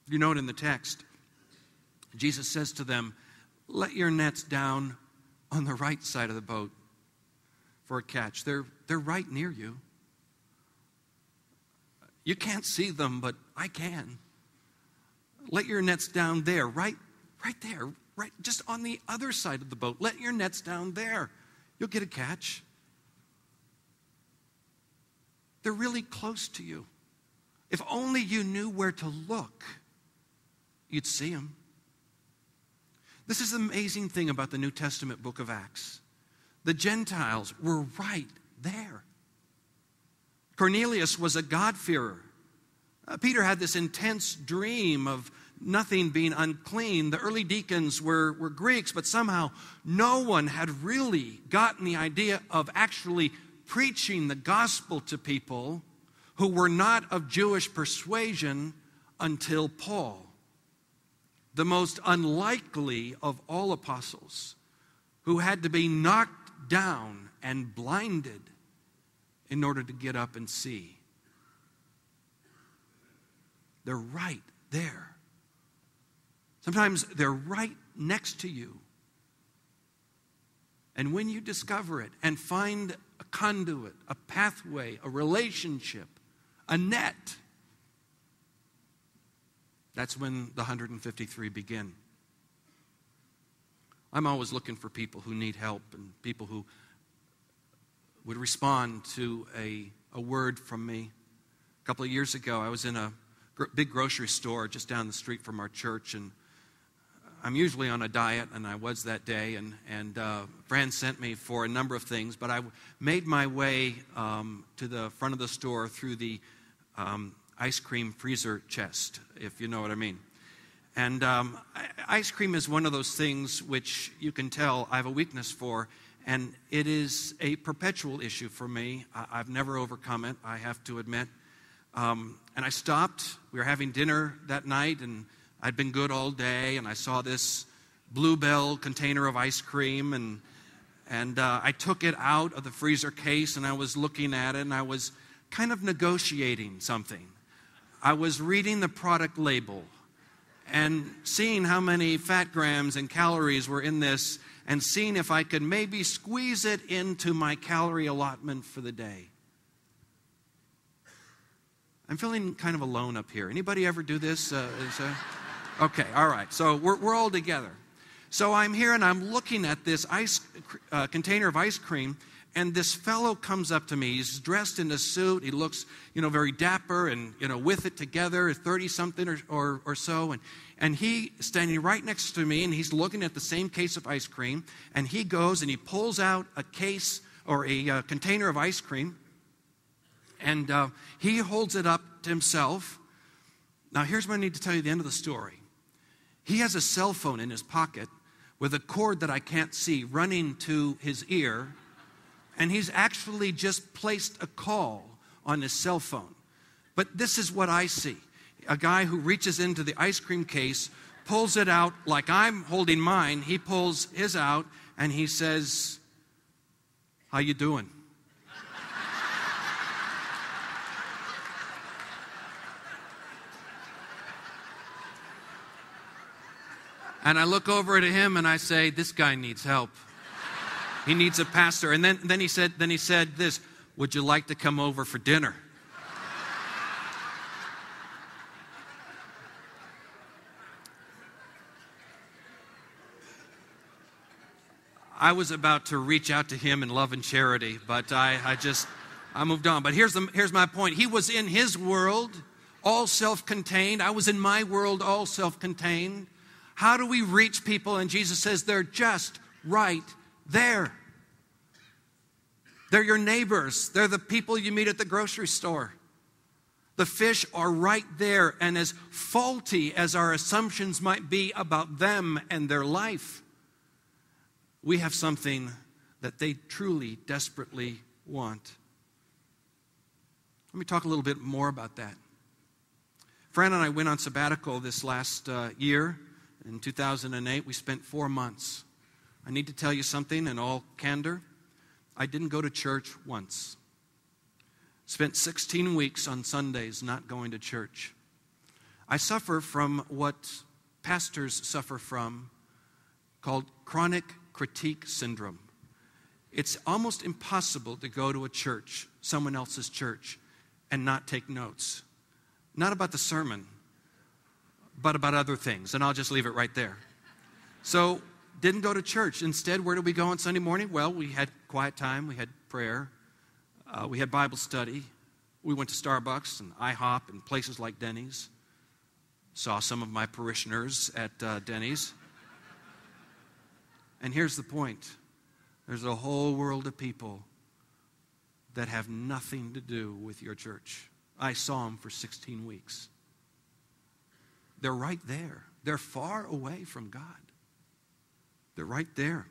You note in the text, Jesus says to them, let your nets down on the right side of the boat for a catch. They're right near you. You can't see them, but I can. Let your nets down there, right there, right just on the other side of the boat. Let your nets down there. You'll get a catch. They're really close to you. If only you knew where to look, you'd see them. This is the amazing thing about the New Testament book of Acts. The Gentiles were right there. Cornelius was a God-fearer. Peter had this intense dream of nothing being unclean. The early deacons were Greeks, but somehow no one had really gotten the idea of actually preaching the gospel to people who were not of Jewish persuasion until Paul, the most unlikely of all apostles, who had to be knocked down and blinded in order to get up and see. They're right there. Sometimes they're right next to you. And when you discover it and find a conduit, a pathway, a relationship, a net, that's when the 153 begin. I'm always looking for people who need help and people who would respond to a word from me. A couple of years ago, I was in a big grocery store just down the street from our church, and I'm usually on a diet, and I was that day, and Fran sent me for a number of things, but I made my way to the front of the store through the ice cream freezer chest, if you know what I mean. And ice cream is one of those things which you can tell I have a weakness for, and it is a perpetual issue for me. I've never overcome it, I have to admit. And I stopped. We were having dinner that night, and I'd been good all day, and I saw this Bluebell container of ice cream, and I took it out of the freezer case, and I was looking at it, and I was kind of negotiating something. I was reading the product label and seeing how many fat grams and calories were in this, and seeing if I could maybe squeeze it into my calorie allotment for the day. I'm feeling kind of alone up here. Anybody ever do this? Okay, all right. So we're all together. So I'm here and I'm looking at this container of ice cream, and this fellow comes up to me. He's dressed in a suit. He looks, very dapper and, with it together, 30-something or so. And he standing right next to me, and he's looking at the same case of ice cream. And he goes and he pulls out a case or a container of ice cream. And he holds it up to himself. Now, here's what I need to tell you, the end of the story. He has a cell phone in his pocket with a cord that I can't see running to his ear. And he's actually just placed a call on his cell phone. But this is what I see. A guy who reaches into the ice cream case, pulls it out like I'm holding mine. He pulls his out, and he says, "How you doing?" And I look over at him and I say, "This guy needs help. He needs a pastor." And then he said this, "Would you like to come over for dinner?" I was about to reach out to him in love and charity, but I moved on. But here's my point. He was in his world, all self-contained. I was in my world, all self-contained. How do we reach people? And Jesus says they're just right there. They're your neighbors. They're the people you meet at the grocery store. The fish are right there, and as faulty as our assumptions might be about them and their life, we have something that they truly, desperately want. Let me talk a little bit more about that. Fran and I went on sabbatical this last year. In 2008, we spent 4 months. I need to tell you something in all candor. I didn't go to church once. Spent 16 weeks on Sundays not going to church. I suffer from what pastors suffer from, called chronic critique syndrome. It's almost impossible to go to a church, someone else's church, and not take notes. Not about the sermon, but about other things. And I'll just leave it right there. So, didn't go to church. Instead, where did we go on Sunday morning? Well, we had quiet time. We had prayer. We had Bible study. We went to Starbucks and IHOP and places like Denny's. Saw some of my parishioners at Denny's. And here's the point. There's a whole world of people that have nothing to do with your church. I saw them for 16 weeks. They're right there. They're far away from God. They're right there.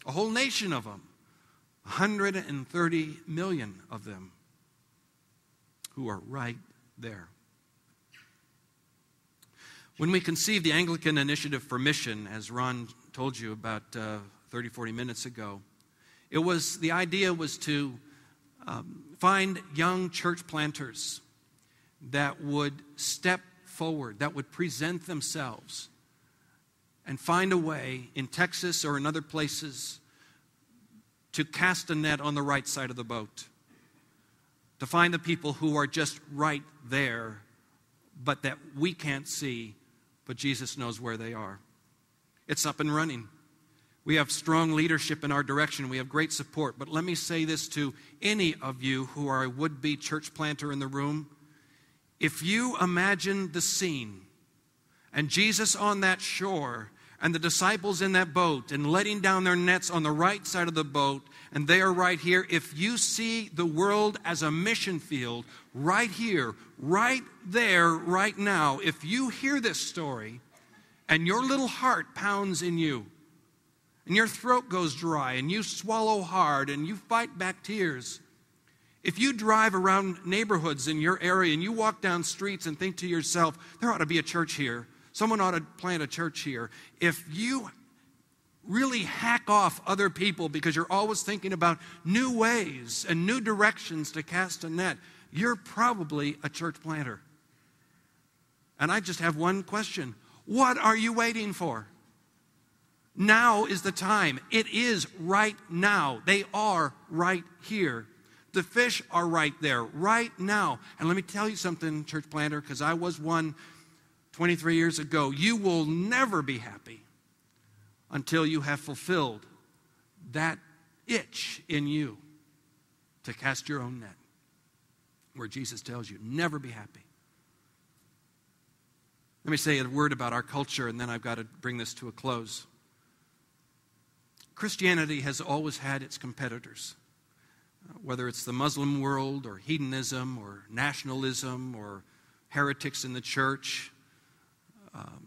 A whole nation of them. 130 million of them who are right there. When we conceived the Anglican Initiative for Mission, as Ron told you about 30, 40 minutes ago, the idea was to find young church planters that would step forward, that would present themselves and find a way in Texas or in other places to cast a net on the right side of the boat, to find the people who are just right there, but that we can't see, but Jesus knows where they are. It's up and running. We have strong leadership in our direction. We have great support. But let me say this to any of you who are a would-be church planter in the room. If you imagine the scene and Jesus on that shore and the disciples in that boat and letting down their nets on the right side of the boat, and they are right here, if you see the world as a mission field right here, right there, right now, if you hear this story and your little heart pounds in you, and your throat goes dry, and you swallow hard, and you fight back tears. If you drive around neighborhoods in your area, and you walk down streets and think to yourself, there ought to be a church here. Someone ought to plant a church here. If you really hack off other people because you're always thinking about new ways and new directions to cast a net, you're probably a church planter. And I just have one question. What are you waiting for? Now is the time. It is right now. They are right here. The fish are right there, right now. And let me tell you something, church planter, because I was one 23 years ago. You will never be happy until you have fulfilled that itch in you to cast your own net, where Jesus tells you, never be happy. Let me say a word about our culture, and then I've got to bring this to a close. Christianity has always had its competitors, whether it's the Muslim world or hedonism or nationalism or heretics in the church,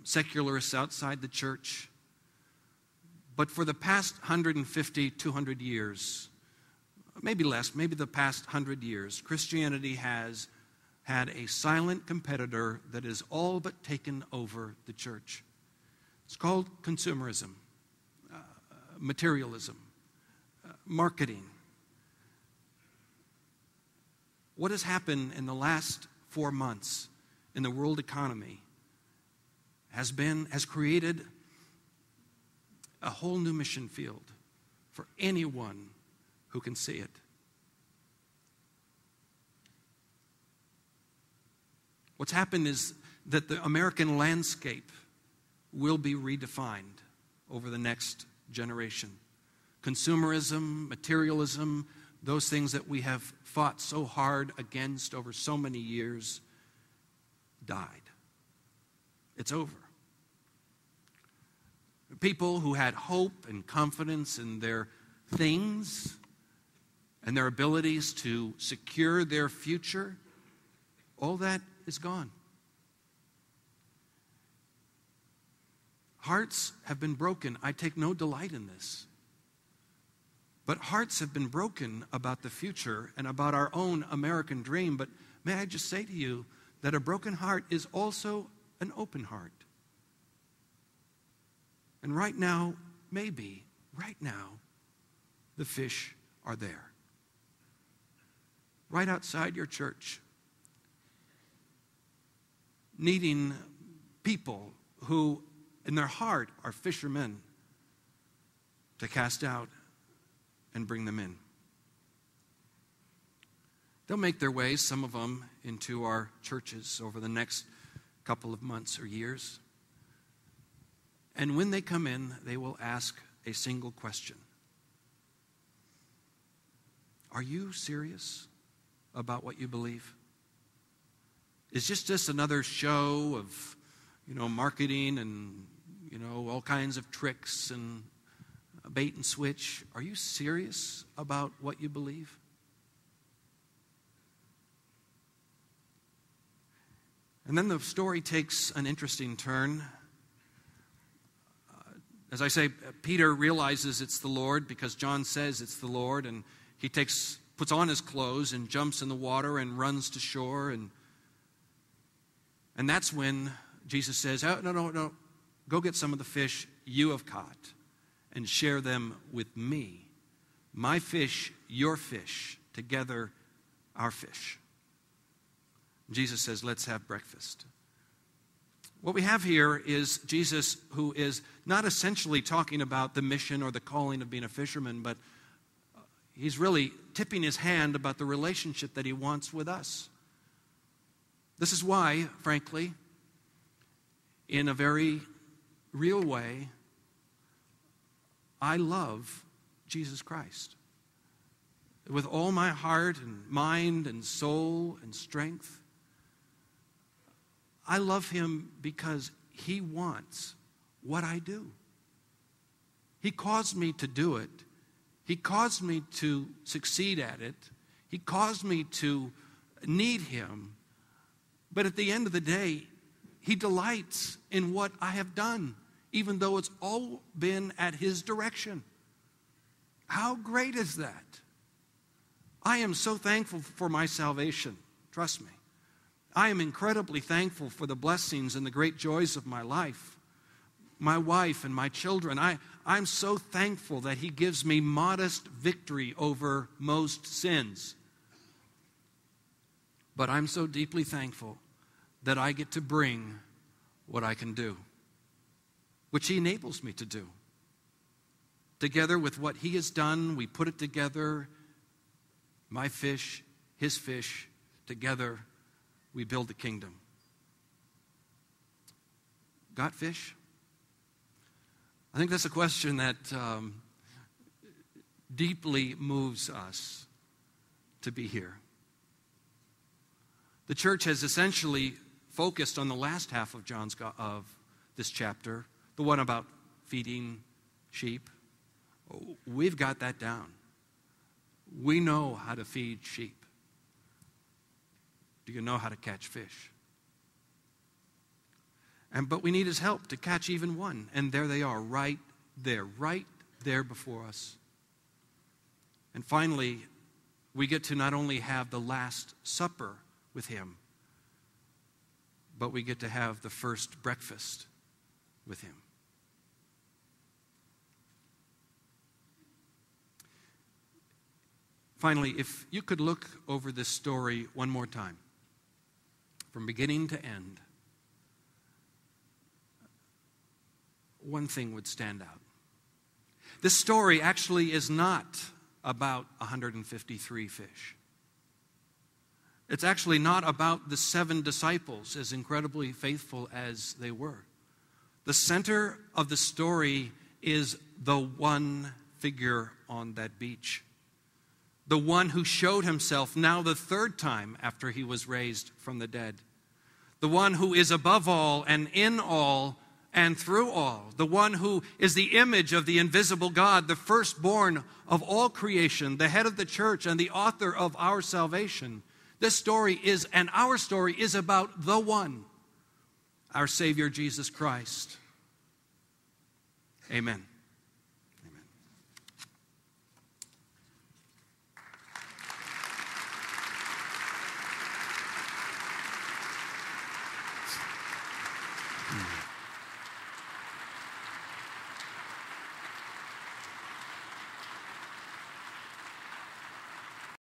secularists outside the church. But for the past 150, 200 years, maybe less, maybe the past 100 years, Christianity has had a silent competitor that has all but taken over the church. It's called consumerism. Materialism, marketing. What has happened in the last 4 months in the world economy has created a whole new mission field for anyone who can see it. What's happened is that the American landscape will be redefined over the next generation. Consumerism, materialism, those things that we have fought so hard against over so many years died. It's over. People who had hope and confidence in their things and their abilities to secure their future, all that is gone. Hearts have been broken. I take no delight in this. But hearts have been broken about the future and about our own American dream. But may I just say to you that a broken heart is also an open heart. And right now, maybe, right now, the fish are there. Right outside your church. Needing people who in their heart are fishermen to cast out and bring them in. They'll make their way, some of them, into our churches over the next couple of months or years. And when they come in, they will ask a single question. Are you serious about what you believe? Is just another show of, marketing and, all kinds of tricks and bait and switch? Are you serious about what you believe? And then the story takes an interesting turn. As I say, Peter realizes it's the Lord because John says it's the Lord, and he puts on his clothes and jumps in the water and runs to shore. And that's when Jesus says, "Oh, no, go get some of the fish you have caught and share them with me. My fish, your fish, together our fish." Jesus says, "Let's have breakfast." What we have here is Jesus, who is not essentially talking about the mission or the calling of being a fisherman, but he's really tipping his hand about the relationship that he wants with us. This is why, frankly, in a very real way, I love Jesus Christ. With all my heart and mind and soul and strength, I love him because he wants what I do. He caused me to do it. He caused me to succeed at it. He caused me to need him. But at the end of the day, he delights in what I have done, even though it's all been at his direction. How great is that? I am so thankful for my salvation. Trust me. I am incredibly thankful for the blessings and the great joys of my life, my wife and my children. I'm so thankful that he gives me modest victory over most sins. But I'm so deeply thankful that I get to bring what I can do, which he enables me to do. Together with what he has done, we put it together, my fish, his fish, together we build the kingdom. Got fish? I think that's a question that deeply moves us to be here. The church has essentially focused on the last half of this chapter, the one about feeding sheep. We've got that down. We know how to feed sheep. Do you know how to catch fish? But we need his help to catch even one. And there they are, right there before us. And finally, we get to not only have the Last Supper with him, but we get to have the first breakfast with him. Finally, if you could look over this story one more time, from beginning to end, one thing would stand out. This story actually is not about 153 fish. It's actually not about the 7 disciples, as incredibly faithful as they were. The center of the story is the one figure on that beach. The one who showed himself now the 3rd time after he was raised from the dead. The one who is above all and in all and through all. The one who is the image of the invisible God, the firstborn of all creation, the head of the church and the author of our salvation. This story is, and our story is about the one, our Savior Jesus Christ. Amen.